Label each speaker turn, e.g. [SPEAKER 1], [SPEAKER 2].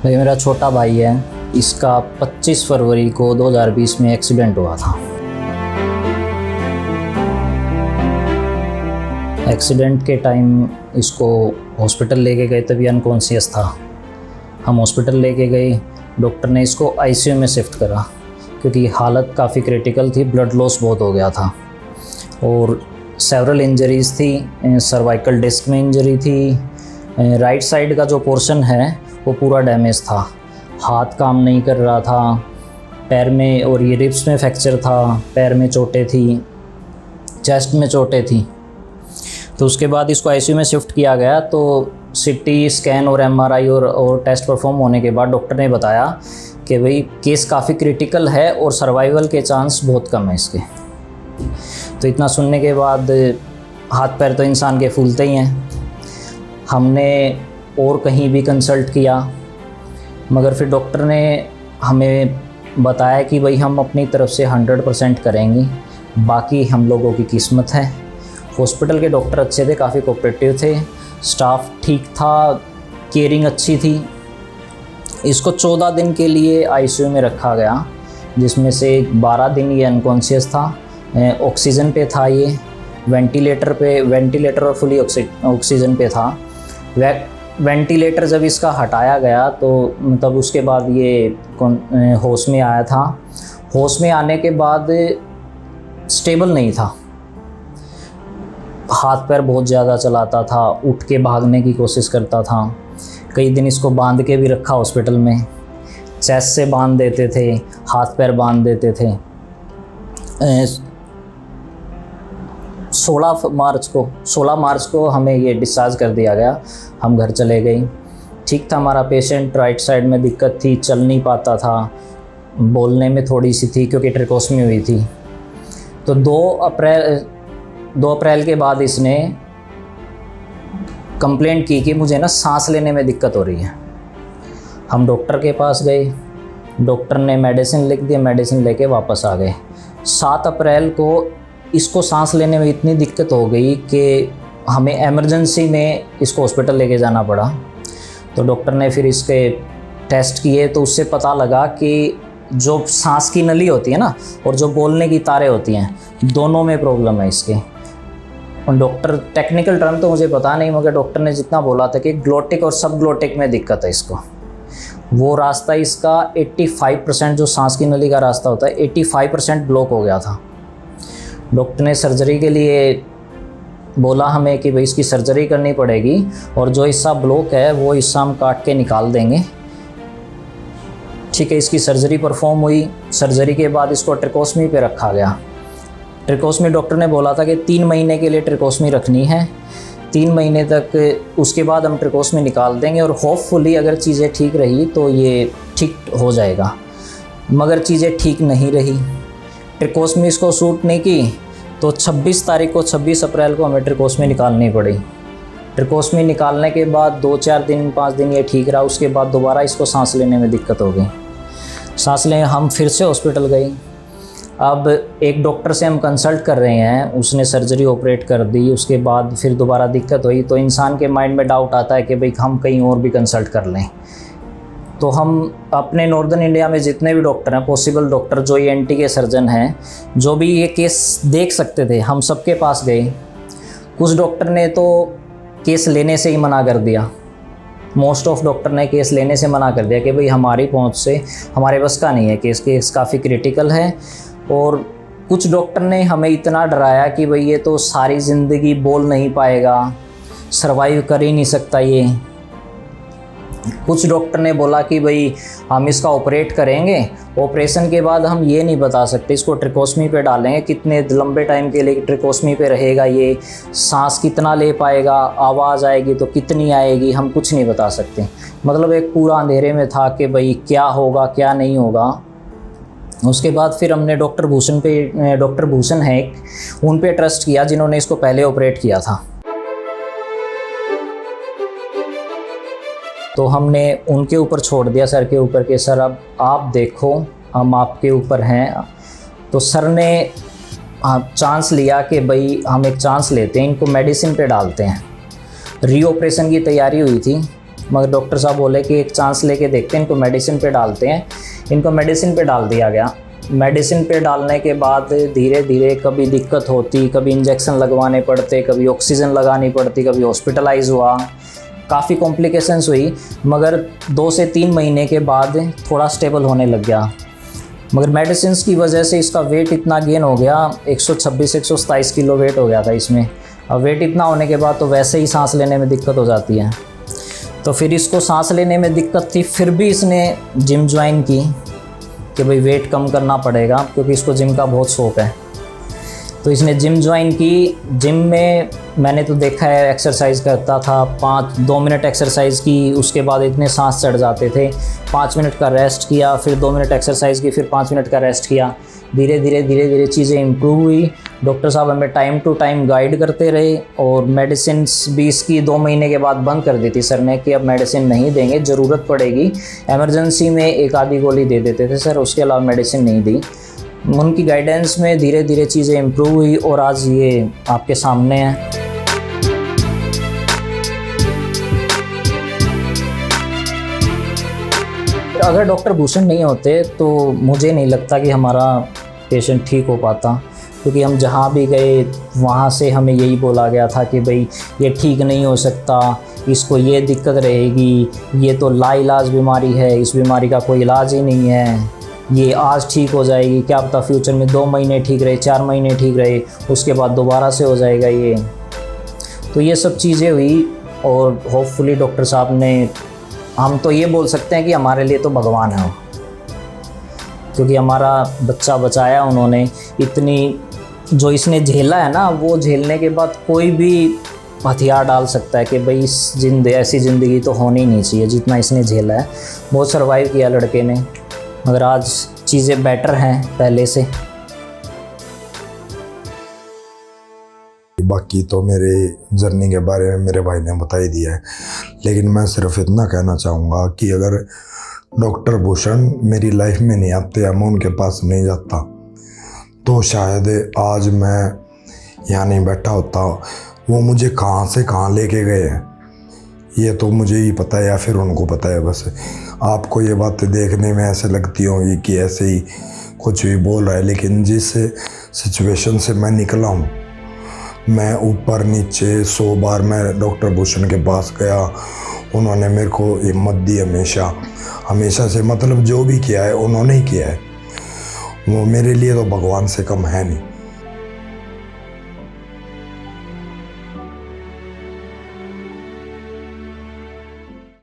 [SPEAKER 1] भाई मेरा छोटा भाई है, इसका 25 फरवरी को 2020 में एक्सीडेंट हुआ था। एक्सीडेंट के टाइम इसको हॉस्पिटल लेके गए, तभी अनकॉन्शियस था। हम हॉस्पिटल लेके गए, डॉक्टर ने इसको आईसीयू में शिफ्ट करा क्योंकि हालत काफ़ी क्रिटिकल थी, ब्लड लॉस बहुत हो गया था और सेवरल इंजरीज़ थी। सर्वाइकल डिस्क में इंजरी थी, राइट साइड का जो पोर्शन है वो पूरा डैमेज था, हाथ काम नहीं कर रहा था, पैर में और ये रिब्स में फ्रैक्चर था, पैर में चोटें थी, चेस्ट में चोटें थी। तो उसके बाद इसको आईसीयू में शिफ्ट किया गया। तो सीटी स्कैन और एमआरआई और टेस्ट परफॉर्म होने के बाद डॉक्टर ने बताया कि भाई केस काफ़ी क्रिटिकल है और सर्वाइवल के चांस बहुत कम है इसके। तो इतना सुनने के बाद हाथ पैर तो इंसान के फूलते ही हैं। हमने और कहीं भी कंसल्ट किया, मगर फिर डॉक्टर ने हमें बताया कि भाई हम अपनी तरफ से 100% करेंगे, बाकी हम लोगों की किस्मत है। हॉस्पिटल के डॉक्टर अच्छे थे, काफ़ी कोऑपरेटिव थे, स्टाफ ठीक था, केयरिंग अच्छी थी। इसको 14 दिन के लिए आईसीयू में रखा गया, जिसमें से 12 दिन ये अनकॉन्शियस था। ऑक्सीजन पे था, ये वेंटिलेटर और फुली ऑक्सीजन पे था। वेंटिलेटर जब इसका हटाया गया तो मतलब उसके बाद ये होश में आया था। होश में आने के बाद स्टेबल नहीं था, हाथ पैर बहुत ज़्यादा चलाता था, उठ के भागने की कोशिश करता था। कई दिन इसको बांध के भी रखा हॉस्पिटल में, चेस्ट से बांध देते थे, हाथ पैर बांध देते थे। 16 मार्च को हमें ये डिस्चार्ज कर दिया गया, हम घर चले गए। ठीक था हमारा पेशेंट, राइट साइड में दिक्कत थी, चल नहीं पाता था, बोलने में थोड़ी सी थी क्योंकि ट्रिकोस्मी हुई थी। तो 2 अप्रैल के बाद इसने कंप्लेंट की कि मुझे ना सांस लेने में दिक्कत हो रही है। हम डॉक्टर के पास गए, डॉक्टर ने मेडिसिन लिख दी, मेडिसिन लेके वापस आ गए। 7 अप्रैल को इसको सांस लेने में इतनी दिक्कत हो गई कि हमें इमरजेंसी में इसको हॉस्पिटल लेके जाना पड़ा। तो डॉक्टर ने फिर इसके टेस्ट किए तो उससे पता लगा कि जो सांस की नली होती है ना और जो बोलने की तारें होती हैं, दोनों में प्रॉब्लम है इसके। और डॉक्टर, टेक्निकल टर्म तो मुझे पता नहीं, मगर डॉक्टर ने जितना बोला था कि ग्लोटिक और सब ग्लोटिक में दिक्कत है इसको। वो रास्ता इसका 85%, जो सांस की नली का रास्ता होता है, 85% ब्लॉक हो गया था। डॉक्टर ने सर्जरी के लिए बोला हमें कि भाई इसकी सर्जरी करनी पड़ेगी और जो हिस्सा ब्लॉक है वो हिस्सा हम काट के निकाल देंगे। ठीक है, इसकी सर्जरी परफॉर्म हुई। सर्जरी के बाद इसको ट्रिकोस्मी पे रखा गया। ट्रिकोस्मी डॉक्टर ने बोला था कि 3 महीने के लिए ट्रिकोस्मी रखनी है, 3 महीने तक, उसके बाद हम ट्रिकोस्मी निकाल देंगे और होपफुली अगर चीज़ें ठीक रही तो ये ठीक हो जाएगा। मगर चीज़ें ठीक नहीं रही, ट्रिकोस्मी इसको सूट नहीं की। तो 26 अप्रैल को हमें ट्रिकोस्मी निकालनी पड़ी। ट्रिकोस्मी निकालने के बाद 2-4 दिन 5 दिन ये ठीक रहा, उसके बाद दोबारा इसको सांस लेने में दिक्कत हो गई। सांस लेने हम फिर से हॉस्पिटल गए। अब एक डॉक्टर से हम कंसल्ट कर रहे हैं, उसने सर्जरी ऑपरेट कर दी, उसके बाद फिर दोबारा दिक्कत हुई। तो इंसान के माइंड में डाउट आता है कि भाई हम कहीं और भी कंसल्ट कर लें। तो हम अपने नॉर्दर्न इंडिया में जितने भी डॉक्टर हैं, पॉसिबल डॉक्टर, जो ENT के सर्जन हैं, जो भी ये केस देख सकते थे, हम सबके पास गए। कुछ डॉक्टर ने तो केस लेने से ही मना कर दिया, मोस्ट ऑफ डॉक्टर ने केस लेने से मना कर दिया कि भाई हमारी पहुंच से, हमारे बस का नहीं है, केस काफ़ी क्रिटिकल है। और कुछ डॉक्टर ने हमें इतना डराया कि भाई ये तो सारी ज़िंदगी बोल नहीं पाएगा, सर्वाइव कर ही नहीं सकता ये। कुछ डॉक्टर ने बोला कि भाई हम इसका ऑपरेट करेंगे, ऑपरेशन के बाद हम ये नहीं बता सकते, इसको ट्रिकोस्मी पे डालेंगे, कितने लंबे टाइम के लिए ट्रिकोस्मी पे रहेगा, ये सांस कितना ले पाएगा, आवाज़ आएगी तो कितनी आएगी, हम कुछ नहीं बता सकते। मतलब एक पूरा अंधेरे में था कि भाई क्या होगा क्या नहीं होगा। उसके बाद फिर हमने डॉक्टर भूषण है एक, उन पे ट्रस्ट किया, जिन्होंने इसको पहले ऑपरेट किया था। तो हमने उनके ऊपर छोड़ दिया, सर के ऊपर, के सर अब आप देखो, हम आपके ऊपर हैं। तो सर ने चांस लिया कि भाई हम एक चांस लेते हैं, इनको मेडिसिन पे डालते हैं। रीऑपरेशन की तैयारी हुई थी, मगर डॉक्टर साहब बोले कि एक चांस लेके देखते हैं, इनको मेडिसिन पे डालते हैं। इनको मेडिसिन पे डाल दिया गया। मेडिसिन पे डालने के बाद धीरे धीरे कभी दिक्कत होती, कभी इंजेक्शन लगवाने पड़ते, कभी ऑक्सीजन लगानी पड़ती, कभी हॉस्पिटलाइज हुआ, काफ़ी कॉम्प्लिकेशंस हुई। मगर 2 से 3 महीने के बाद थोड़ा स्टेबल होने लग गया। मगर मेडिसिन की वजह से इसका वेट इतना गेन हो गया, 126-127 किलो वेट हो गया था इसमें। अब वेट इतना होने के बाद तो वैसे ही सांस लेने में दिक्कत हो जाती है। तो फिर इसको सांस लेने में दिक्कत थी, फिर भी इसने जिम ज्वाइन की कि भाई वेट कम करना पड़ेगा, क्योंकि इसको जिम का बहुत शौक़ है। तो इसने जिम ज्वाइन की। जिम में मैंने तो देखा है एक्सरसाइज करता था, 2 मिनट एक्सरसाइज की, उसके बाद इतने सांस चढ़ जाते थे। 5 मिनट का रेस्ट किया, फिर 2 मिनट एक्सरसाइज की, फिर 5 मिनट का रेस्ट किया। धीरे धीरे चीज़ें इम्प्रूव हुई। डॉक्टर साहब हमें टाइम टू टाइम गाइड करते रहे। और मेडिसिन भी इसकी 2 महीने के बाद बंद कर दी थी सर ने कि अब मेडिसिन नहीं देंगे, ज़रूरत पड़ेगी इमरजेंसी में एक आधी गोली दे देते थे सर, उसके अलावा मेडिसिन नहीं दी। उनकी गाइडेंस में धीरे धीरे चीज़ें इम्प्रूव हुई और आज ये आपके सामने है। अगर डॉक्टर भूषण नहीं होते तो मुझे नहीं लगता कि हमारा पेशेंट ठीक हो पाता, क्योंकि हम जहाँ भी गए वहाँ से हमें यही बोला गया था कि भाई ये ठीक नहीं हो सकता, इसको ये दिक्कत रहेगी, ये तो लाइलाज बीमारी है, इस बीमारी का कोई इलाज ही नहीं है, ये आज ठीक हो जाएगी, क्या पता फ्यूचर में 2 महीने ठीक रहे, 4 महीने ठीक रहे, उसके बाद दोबारा से हो जाएगा ये। तो ये सब चीज़ें हुई और होपफुली डॉक्टर साहब ने, हम तो ये बोल सकते हैं कि हमारे लिए तो भगवान है, क्योंकि हमारा बच्चा बचाया उन्होंने। इतनी जो इसने झेला है ना, वो झेलने के बाद कोई भी हथियार डाल सकता है कि भाई ऐसी ज़िंदगी तो होनी ही नहीं चाहिए जितना इसने झेला है। बहुत सर्वाइव किया लड़के ने, मगर आज चीज़ें बेटर हैं पहले से।
[SPEAKER 2] बाकी तो मेरे जर्नी के बारे में मेरे भाई ने बता ही दिया है, लेकिन मैं सिर्फ इतना कहना चाहूँगा कि अगर डॉक्टर भूषण मेरी लाइफ में नहीं आते या मैं उनके पास नहीं जाता तो शायद आज मैं यहाँ नहीं बैठा होता। वो मुझे कहाँ से कहाँ लेके गए हैं ये तो मुझे ही पता है या फिर उनको पता है। बस आपको ये बातें देखने में ऐसे लगती होंगी कि ऐसे ही कुछ भी बोल रहा है, लेकिन जिस सिचुएशन से मैं निकला हूँ, मैं ऊपर नीचे 100 बार मैं डॉक्टर भूषण के पास गया, उन्होंने मेरे को हिम्मत दी हमेशा से, मतलब जो भी किया है उन्होंने ही किया है। वो मेरे लिए तो भगवान से कम है नहीं।